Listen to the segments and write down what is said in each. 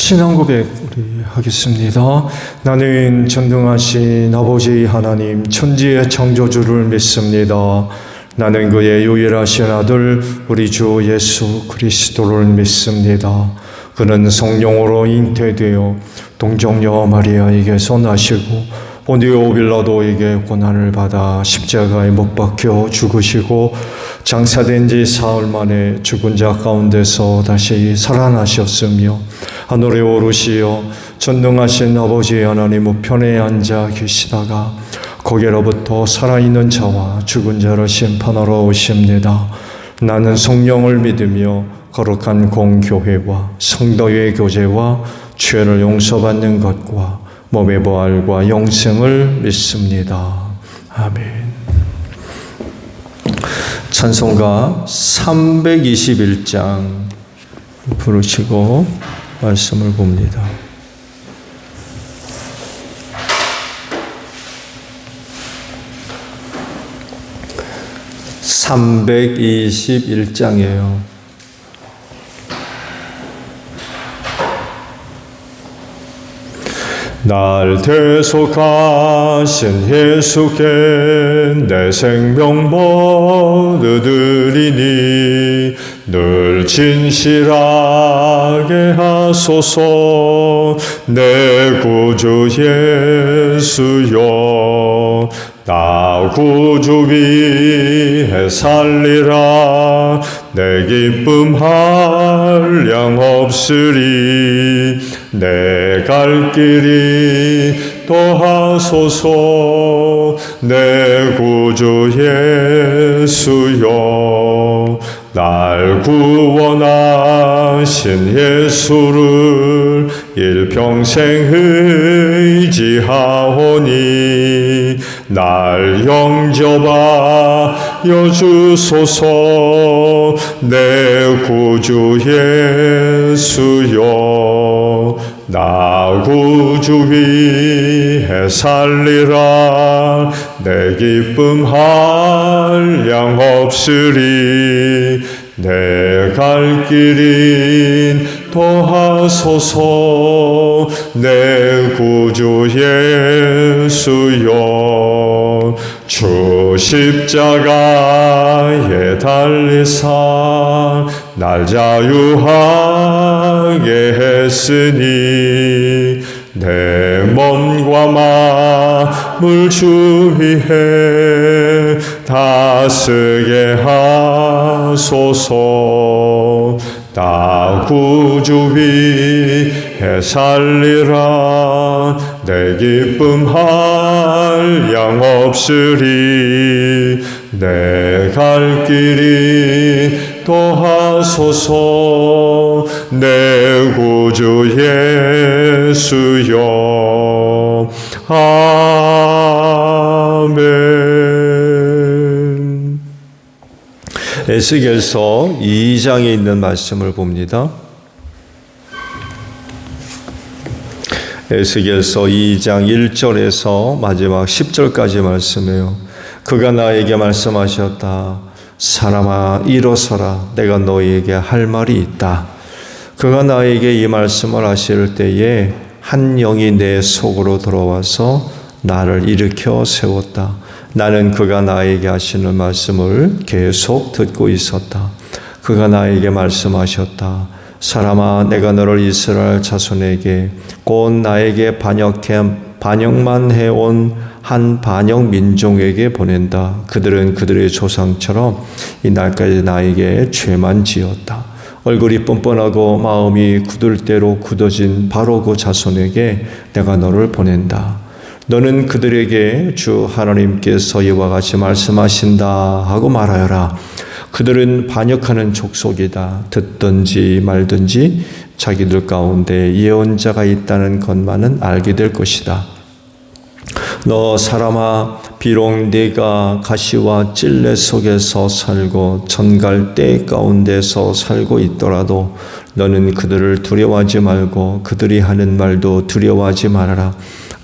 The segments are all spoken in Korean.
신앙 고백 우리 하겠습니다. 나는 전능하신 아버지 하나님 천지의 창조주를 믿습니다. 나는 그의 유일하신 아들 우리 주 예수 그리스도를 믿습니다. 그는 성령으로 잉태되어 동정녀 마리아에게서 나시고 본디오 빌라도에게 고난을 받아 십자가에 못 박혀 죽으시고 장사된 지 사흘 만에 죽은 자 가운데서 다시 살아나셨으며 하늘에 오르시어 전능하신 아버지 하나님 우편에 앉아 계시다가 거기로부터 살아있는 자와 죽은 자를 심판하러 오십니다. 나는 성령을 믿으며 거룩한 공교회와 성도의 교제와 죄를 용서받는 것과 몸의 부활과 영생을 믿습니다. 아멘. 찬송가 321장 부르시고 말씀을 봅니다. (321장이에요) 날 대속하신 예수께 내 생명 얻으리니 늘 진실하게 하소서. 내 구주 예수여 나 구주 위해 살리라. 내 기쁨 한량 없으리. 내 갈 길이 더하소서. 내 구주 예수여 날 구원하신 예수를 일평생 의지하오니 날 영접하여 주소서. 내 구주 예수여 나 구주 위해 살리라. 내 기쁨 한량 없으리. 내 갈 길인 더하소서. 내 구주 예수여 주 십자가에 달리사 날 자유하게 했으니 내 몸과 마음을 주 위해 다스게 하소서. 나 구주 위해 살리라. 내 기쁨 한량 없으리. 내 갈 길이 더하소서. 내 구주 예수여 아멘. 에스겔서 2장에 있는 말씀을 봅니다. 에스겔서 2장 1절에서 마지막 10절까지 말씀해요. 그가 나에게 말씀하셨다. 사람아 일어서라. 내가 너희에게 할 말이 있다. 그가 나에게 이 말씀을 하실 때에 한 영이 내 속으로 들어와서 나를 일으켜 세웠다. 나는 그가 나에게 하시는 말씀을 계속 듣고 있었다. 그가 나에게 말씀하셨다. 사람아 내가 너를 이스라엘 자손에게 곧 나에게 반역만 해온 한 반역 민족에게 보낸다. 그들은 그들의 조상처럼 이 날까지 나에게 죄만 지었다. 얼굴이 뻔뻔하고 마음이 굳을 대로 굳어진 바로 그 자손에게 내가 너를 보낸다. 너는 그들에게 주 하나님께서 이와 같이 말씀하신다 하고 말하여라. 그들은 반역하는 족속이다. 듣든지 말든지 자기들 가운데 예언자가 있다는 것만은 알게 될 것이다. 너 사람아 비록 네가 가시와 찔레 속에서 살고 전갈대 가운데서 살고 있더라도 너는 그들을 두려워하지 말고 그들이 하는 말도 두려워하지 말아라.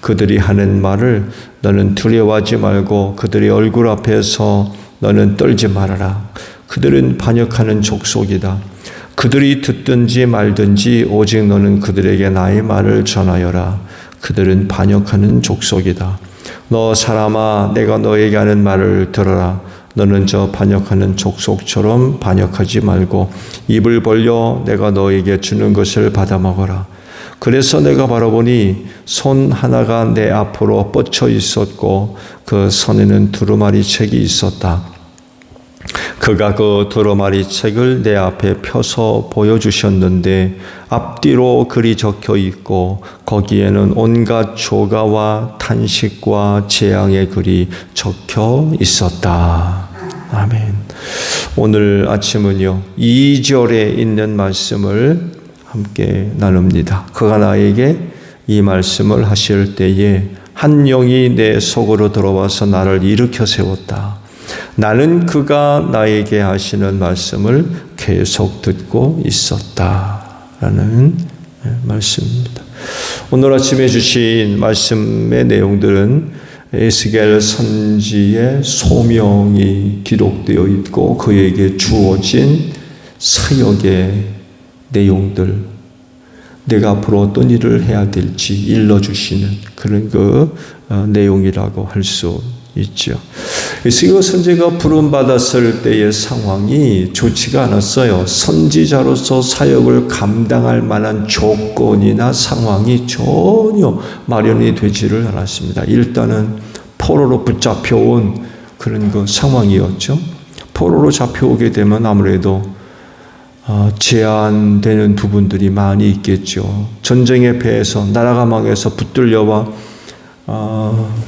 그들이 하는 말을 너는 두려워하지 말고 그들의 얼굴 앞에서 너는 떨지 말아라. 그들은 반역하는 족속이다. 그들이 듣든지 말든지 오직 너는 그들에게 나의 말을 전하여라. 그들은 반역하는 족속이다. 너 사람아, 내가 너에게 하는 말을 들어라. 너는 저 반역하는 족속처럼 반역하지 말고 입을 벌려 내가 너에게 주는 것을 받아 먹어라. 그래서 내가 바라보니 손 하나가 내 앞으로 뻗쳐 있었고 그 손에는 두루마리 책이 있었다. 그가 그 두루마리 책을 내 앞에 펴서 보여주셨는데 앞뒤로 글이 적혀 있고 거기에는 온갖 조가와 탄식과 재앙의 글이 적혀 있었다. 아멘. 오늘 아침은요, 2절에 있는 말씀을 함께 나눕니다. 그가 나에게 이 말씀을 하실 때에 한 영이 내 속으로 들어와서 나를 일으켜 세웠다. 나는 그가 나에게 하시는 말씀을 계속 듣고 있었다. 라는 말씀입니다. 오늘 아침에 주신 말씀의 내용들은 에스겔 선지의 소명이 기록되어 있고 그에게 주어진 사역의 내용들, 내가 앞으로 어떤 일을 해야 될지 일러주시는 그런 내용이라고 할 수 있죠. 에스겔 선지자가 부름받았을 때의 상황이 좋지가 않았어요. 선지자로서 사역을 감당할 만한 조건이나 상황이 전혀 마련이 되지를 않았습니다. 일단은 포로로 붙잡혀온 그런 상황이었죠. 포로로 잡혀오게 되면 아무래도 제한되는 부분들이 많이 있겠죠. 전쟁의 배에서 나라가 망해서 붙들려와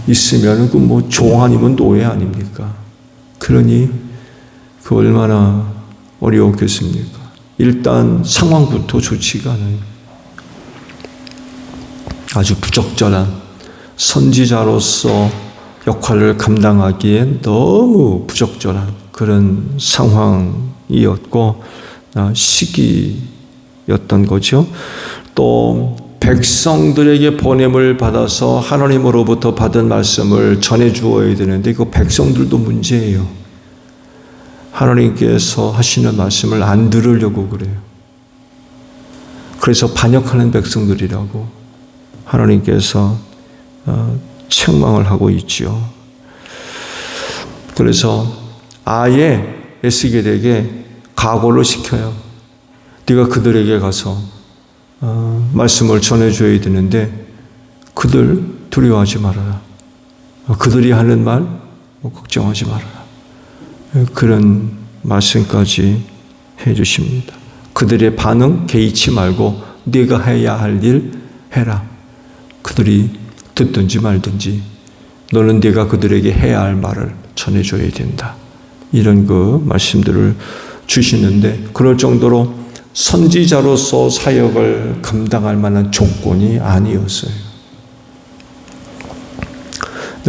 있으면 종 아니면 노예 아닙니까? 그러니 얼마나 어려웠겠습니까? 일단 상황부터 좋지가 않아요. 아주 부적절한 선지자로서 역할을 감당하기엔 너무 부적절한 그런 상황이었고 시기였던 거죠. 또 백성들에게 보냄을 받아서 하나님으로부터 받은 말씀을 전해 주어야 되는데 그 백성들도 문제예요. 하나님께서 하시는 말씀을 안 들으려고 그래요. 그래서 반역하는 백성들이라고 하나님께서 책망을 하고 있죠. 그래서 아예 에스겔에게 각오를 시켜요. 네가 그들에게 가서 말씀을 전해줘야 되는데 그들 두려워하지 말아라. 그들이 하는 말 걱정하지 말아라. 그런 말씀까지 해주십니다. 그들의 반응 개의치 말고 네가 해야 할 일 해라. 그들이 듣든지 말든지 너는 네가 그들에게 해야 할 말을 전해줘야 된다. 이런 말씀들을 주시는데 그럴 정도로 선지자로서 사역을 감당할 만한 조건이 아니었어요.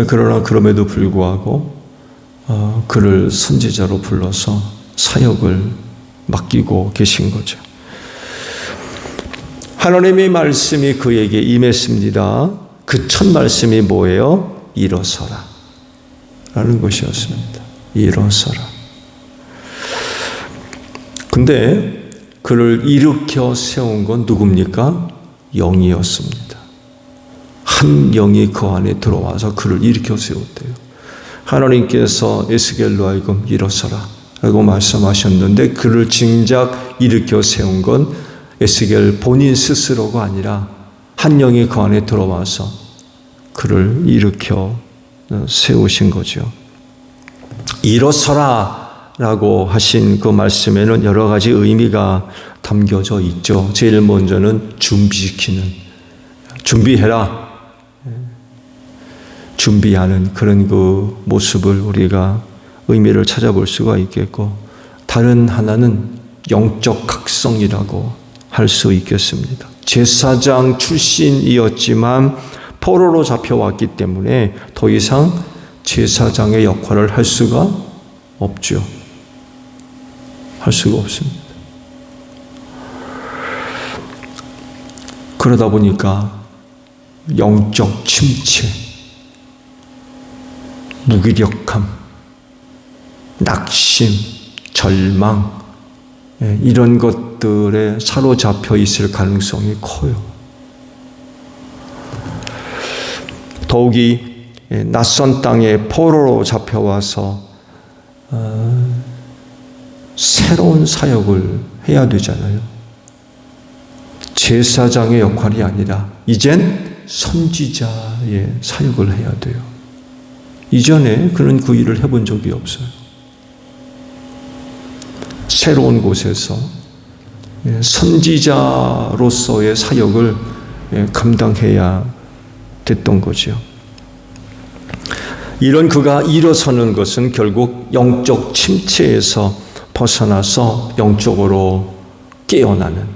그러나 그럼에도 불구하고 그를 선지자로 불러서 사역을 맡기고 계신 거죠. 하나님의 말씀이 그에게 임했습니다. 그 첫 말씀이 뭐예요? 일어서라 라는 것이었습니다. 일어서라. 근데 그를 일으켜 세운 건 누굽니까? 영이었습니다. 한 영이 그 안에 들어와서 그를 일으켜 세웠대요. 하나님께서 에스겔로 하여금 일어서라 라고 말씀하셨는데 그를 진작 일으켜 세운 건 에스겔 본인 스스로가 아니라 한 영이 그 안에 들어와서 그를 일으켜 세우신 거죠. 일어서라 라고 하신 그 말씀에는 여러 가지 의미가 담겨져 있죠. 제일 먼저는 준비시키는, 준비해라, 준비하는 그런 모습을 우리가 의미를 찾아볼 수가 있겠고, 다른 하나는 영적 각성이라고 할 수 있겠습니다. 제사장 출신이었지만 포로로 잡혀왔기 때문에 더 이상 제사장의 역할을 할 수가 없죠. 할 수가 없습니다. 그러다 보니까 영적 침체, 무기력함, 낙심, 절망, 이런 것들에 사로잡혀 있을 가능성이 커요. 더욱이 낯선 땅에 포로로 잡혀와서 새로운 사역을 해야 되잖아요. 제사장의 역할이 아니라 이젠 선지자의 사역을 해야 돼요. 이전에 그는 그 일을 해본 적이 없어요. 새로운 곳에서 선지자로서의 사역을 감당해야 됐던 거죠. 이런 그가 일어서는 것은 결국 영적 침체에서 벗어나서 영적으로 깨어나는,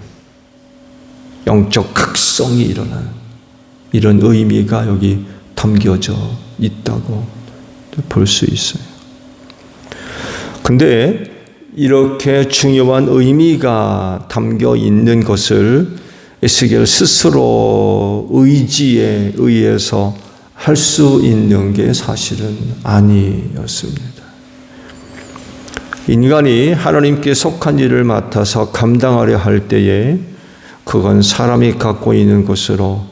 영적 각성이 일어나는 이런 의미가 여기 담겨져 있다고 볼 수 있어요. 근데 이렇게 중요한 의미가 담겨 있는 것을 에스겔 스스로 의지에 의해서 할 수 있는 게 사실은 아니었습니다. 인간이 하나님께 속한 일을 맡아서 감당하려 할 때에 그건 사람이 갖고 있는 것으로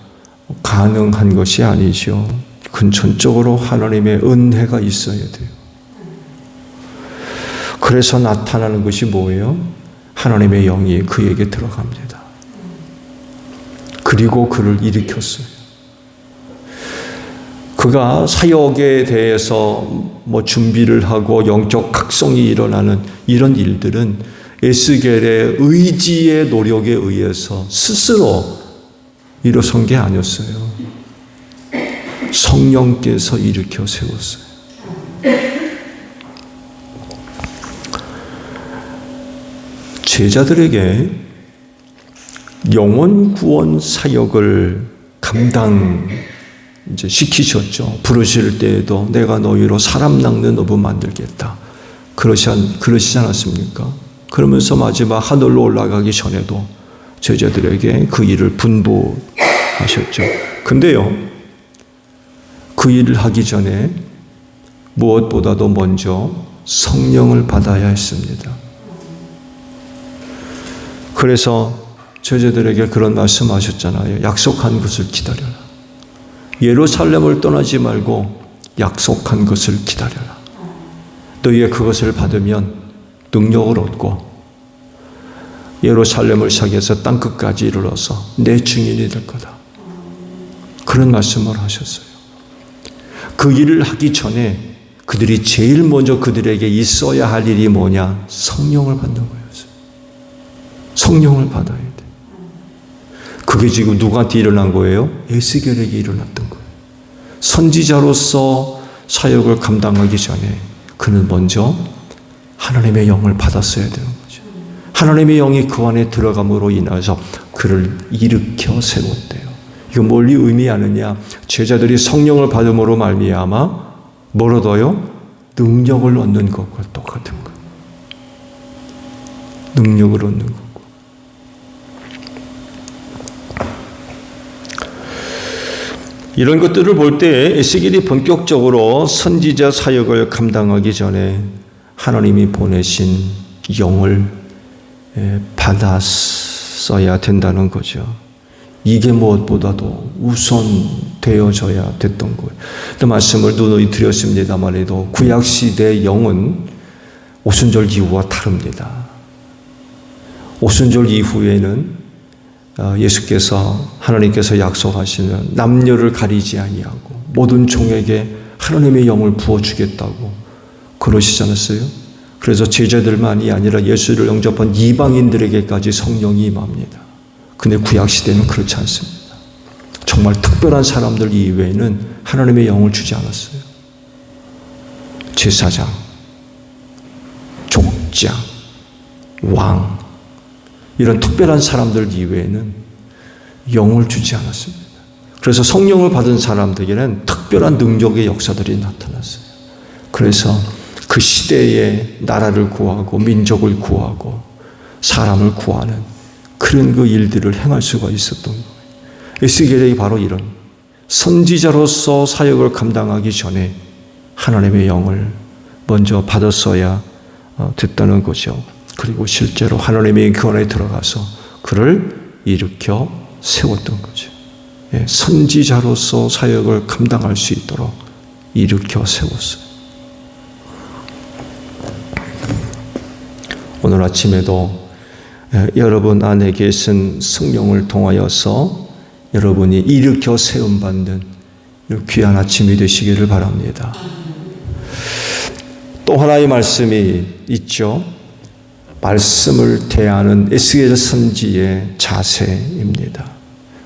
가능한 것이 아니죠. 근본적으로 하나님의 은혜가 있어야 돼요. 그래서 나타나는 것이 뭐예요? 하나님의 영이 그에게 들어갑니다. 그리고 그를 일으켰어요. 그가 사역에 대해서 준비를 하고 영적 각성이 일어나는 이런 일들은 에스겔의 의지의 노력에 의해서 스스로 일어선 게 아니었어요. 성령께서 일으켜 세웠어요. 제자들에게 영혼 구원 사역을 시키셨죠. 부르실 때에도 내가 너희로 사람 낚는 어부 만들겠다. 그러시지 않았습니까? 그러면서 마지막 하늘로 올라가기 전에도 제자들에게 그 일을 분부하셨죠. 근데요, 그 일을 하기 전에 무엇보다도 먼저 성령을 받아야 했습니다. 그래서 제자들에게 그런 말씀하셨잖아요. 약속한 것을 기다려라. 예루살렘을 떠나지 말고 약속한 것을 기다려라. 너희가 그것을 받으면 능력을 얻고 예루살렘을 시작해서 땅끝까지 이르러서 내 증인이 될 거다. 그런 말씀을 하셨어요. 그 일을 하기 전에 그들이 제일 먼저 그들에게 있어야 할 일이 뭐냐? 성령을 받는 거였어요. 성령을 받아야 돼. 그게 지금 누구한테 일어난 거예요? 에스겔에게 일어났던 거예요. 선지자로서 사역을 감당하기 전에 그는 먼저 하나님의 영을 받았어야 되는 거죠. 하나님의 영이 그 안에 들어감으로 인해서 그를 일으켜 세웠대요. 이거 뭘 의미하느냐? 제자들이 성령을 받음으로 말미암아 뭘 얻어요? 능력을 얻는 것과 똑같은 거예요. 능력을 얻는 것. 이런 것들을 볼 때 에스겔이 본격적으로 선지자 사역을 감당하기 전에 하나님이 보내신 영을 받았어야 된다는 거죠. 이게 무엇보다도 우선되어져야 됐던 거예요. 그 말씀을 누누이 드렸습니다만 구약시대의 영은 오순절 이후와 다릅니다. 오순절 이후에는 하나님께서 약속하시는 남녀를 가리지 아니하고 모든 종에게 하나님의 영을 부어주겠다고 그러시지 않았어요? 그래서 제자들만이 아니라 예수를 영접한 이방인들에게까지 성령이 임합니다. 근데 구약시대는 그렇지 않습니다. 정말 특별한 사람들 이외에는 하나님의 영을 주지 않았어요. 제사장, 족장, 왕 이런 특별한 사람들 이외에는 영을 주지 않았습니다. 그래서 성령을 받은 사람들에게는 특별한 능력의 역사들이 나타났어요. 그래서 그 시대에 나라를 구하고 민족을 구하고 사람을 구하는 그런 그 일들을 행할 수가 있었던 거예요. 에스겔이 바로 이런 선지자로서 사역을 감당하기 전에 하나님의 영을 먼저 받았어야 됐다는 거죠. 그리고 실제로 하나님의 그 안에 들어가서 그를 일으켜 세웠던 거죠. 예, 선지자로서 사역을 감당할 수 있도록 일으켜 세웠어요. 오늘 아침에도 여러분 안에 계신 성령을 통하여서 여러분이 일으켜 세움받는 귀한 아침이 되시기를 바랍니다. 또 하나의 말씀이 있죠. 말씀을 대하는 에스겔 선지의 자세입니다.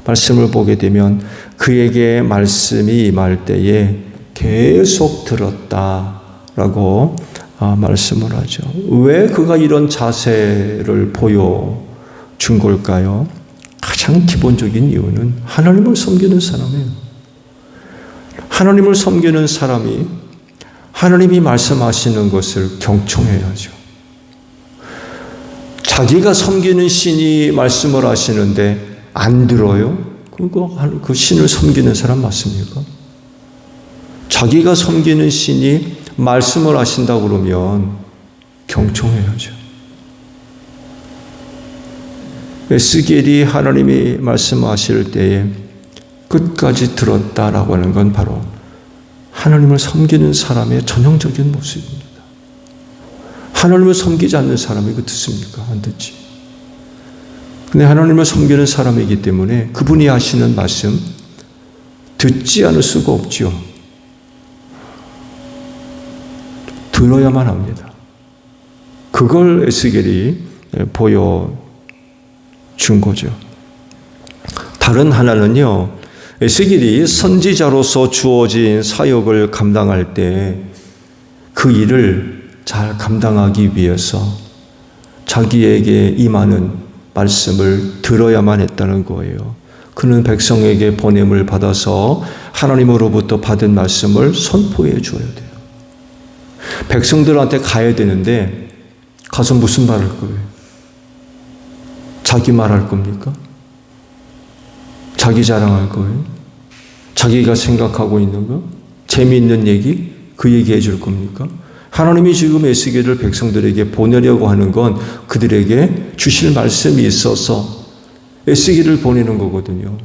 말씀을 보게 되면 그에게 말씀이 임할 때에 계속 들었다라고 말씀을 하죠. 왜 그가 이런 자세를 보여준 걸까요? 가장 기본적인 이유는 하나님을 섬기는 사람이에요. 하나님을 섬기는 사람이 하나님이 말씀하시는 것을 경청해야죠. 자기가 섬기는 신이 말씀을 하시는데 안 들어요? 그 신을 섬기는 사람 맞습니까? 자기가 섬기는 신이 말씀을 하신다고 그러면 경청해야죠. 에스겔이 하나님이 말씀하실 때에 끝까지 들었다라고 하는 건 바로 하나님을 섬기는 사람의 전형적인 모습입니다. 하나님을 섬기지 않는 사람이 이거 듣습니까? 안 듣지. 근데 하나님을 섬기는 사람이기 때문에 그분이 하시는 말씀 듣지 않을 수가 없죠. 들어야만 합니다. 그걸 에스겔이 보여준 거죠. 다른 하나는요, 에스겔이 선지자로서 주어진 사역을 감당할 때 그 일을 잘 감당하기 위해서 자기에게 임하는 말씀을 들어야만 했다는 거예요. 그는 백성에게 보냄을 받아서 하나님으로부터 받은 말씀을 선포해 줘야 돼요. 백성들한테 가야 되는데 가서 무슨 말 할 거예요? 자기 말할 겁니까? 자기 자랑할 거예요? 자기가 생각하고 있는 거? 재미있는 얘기? 그 얘기 해줄 겁니까? 하나님이 지금 에스겔을 백성들에게 보내려고 하는 건 그들에게 주실 말씀이 있어서 에스겔을 보내는 거거든요.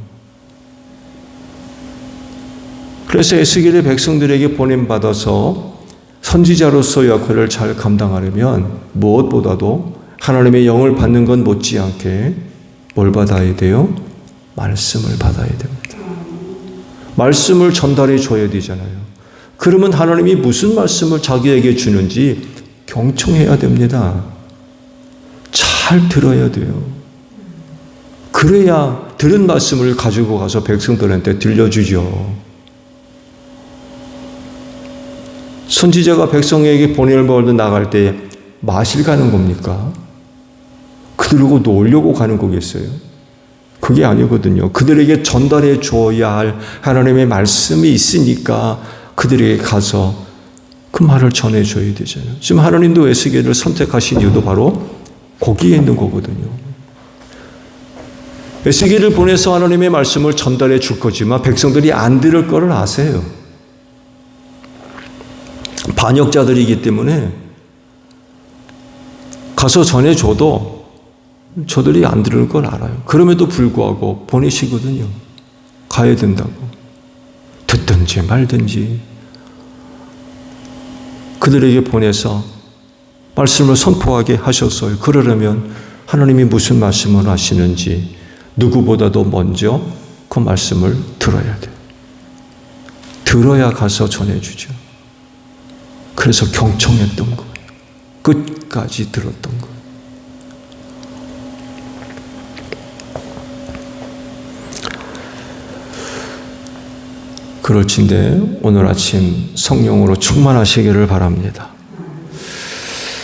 그래서 에스겔의 백성들에게 보냄받아서 선지자로서 역할을 잘 감당하려면 무엇보다도 하나님의 영을 받는 건 못지않게 뭘 받아야 돼요? 말씀을 받아야 됩니다. 말씀을 전달해 줘야 되잖아요. 그러면 하나님이 무슨 말씀을 자기에게 주는지 경청해야 됩니다. 잘 들어야 돼요. 그래야 들은 말씀을 가지고 가서 백성들한테 들려주죠. 선지자가 백성에게 보냄을 받아 나갈 때 마실 가는 겁니까? 그들하고 놀려고 가는 거겠어요? 그게 아니거든요. 그들에게 전달해 줘야 할 하나님의 말씀이 있으니까 그들에게 가서 그 말을 전해줘야 되잖아요. 지금 하나님도 에스겔을 선택하신 이유도 바로 거기에 있는 거거든요. 에스겔을 보내서 하나님의 말씀을 전달해 줄 거지만 백성들이 안 들을 거를 아세요. 반역자들이기 때문에 가서 전해줘도 저들이 안 들을 걸 알아요. 그럼에도 불구하고 보내시거든요. 가야 된다고. 듣든지 말든지 그들에게 보내서 말씀을 선포하게 하셨어요. 그러려면 하나님이 무슨 말씀을 하시는지 누구보다도 먼저 그 말씀을 들어야 돼요. 들어야 가서 전해주죠. 그래서 경청했던 거예요. 끝까지 들었던 거예요. 그럴진데 오늘 아침 성령으로 충만하시기를 바랍니다.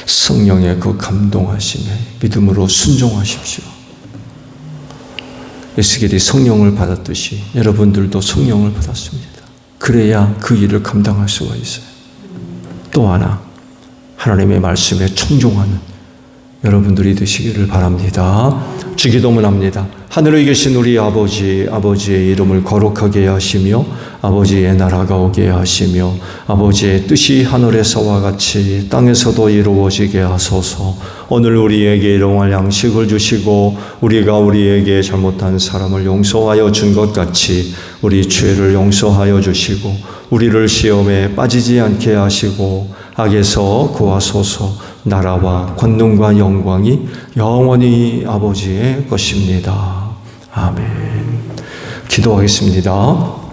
성령의 그 감동하심에 믿음으로 순종하십시오. 에스겔이 성령을 받았듯이 여러분들도 성령을 받았습니다. 그래야 그 일을 감당할 수가 있어요. 또 하나, 하나님의 말씀에 청종하는 여러분들이 되시기를 바랍니다. 주기도문 합니다. 하늘에 계신 우리 아버지, 아버지의 이름을 거룩하게 하시며 아버지의 나라가 오게 하시며 아버지의 뜻이 하늘에서와 같이 땅에서도 이루어지게 하소서. 오늘 우리에게 일용할 양식을 주시고 우리가 우리에게 잘못한 사람을 용서하여 준 것 같이 우리 죄를 용서하여 주시고 우리를 시험에 빠지지 않게 하시고 악에서 구하소서. 나라와 권능과 영광이 영원히 아버지의 것입니다. 아멘. 기도하겠습니다.